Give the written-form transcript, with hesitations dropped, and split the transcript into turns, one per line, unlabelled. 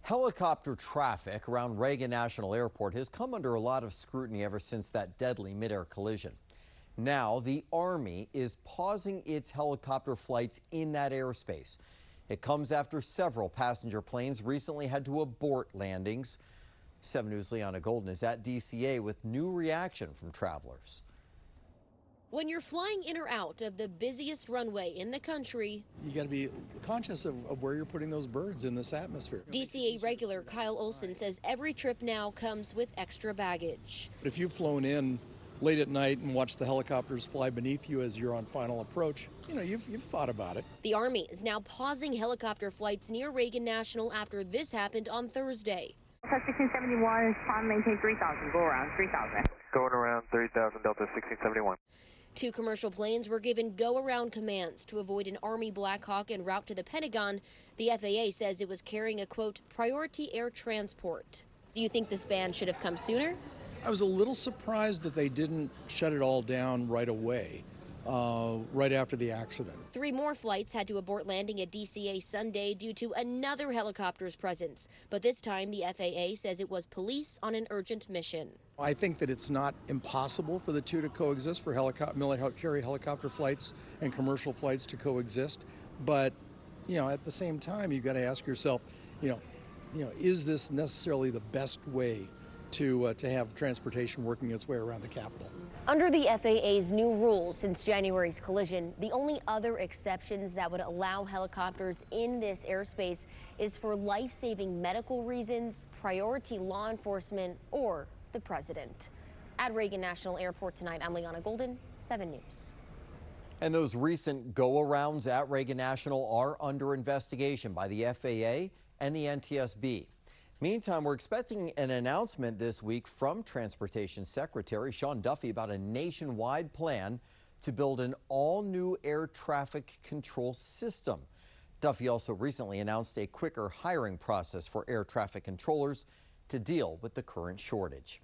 Helicopter traffic around Reagan National Airport has come under a lot of scrutiny ever since that deadly midair collision. Now, the Army is pausing its helicopter flights in that airspace. It comes after several passenger planes recently had to abort landings. 7 News' Liana Golden is at DCA with new reaction from travelers.
When you're flying in or out of the busiest runway in the country,
you got to be conscious of where you're putting those birds in this atmosphere.
DCA regular Kyle Olson says every trip now comes with extra baggage.
If you've flown in late at night and watched the helicopters fly beneath you as you're on final approach, you've thought about it.
The Army is now pausing helicopter flights near Reagan National after this happened on Thursday.
1671, climb maintain 3,000, go around 3,000.
Going around 3,000, Delta 1671.
2 commercial planes were given go-around commands to avoid an Army Black Hawk en route to the Pentagon. The FAA says it was carrying a, quote, priority air transport. Do you think this ban should have come sooner?
I was a little surprised that they didn't shut it all down right away, right after the accident.
3 more flights had to abort landing at DCA Sunday due to another helicopter's presence. But this time, the FAA says it was police on an urgent mission.
I think that it's not impossible for the two to coexist, for military helicopter flights and commercial flights to coexist. But, at the same time, you've got to ask yourself, is this necessarily the best way to have transportation working its way around the Capitol?
Under the FAA's new rules since January's collision, the only other exceptions that would allow helicopters in this airspace is for life-saving medical reasons, priority law enforcement, or the president. At Reagan National Airport tonight, I'm Liana Golden, 7 News.
And those recent go-arounds at Reagan National are under investigation by the FAA and the NTSB. Meantime, we're expecting an announcement this week from Transportation Secretary Sean Duffy about a nationwide plan to build an all-new air traffic control system. Duffy also recently announced a quicker hiring process for air traffic controllers to deal with the current shortage.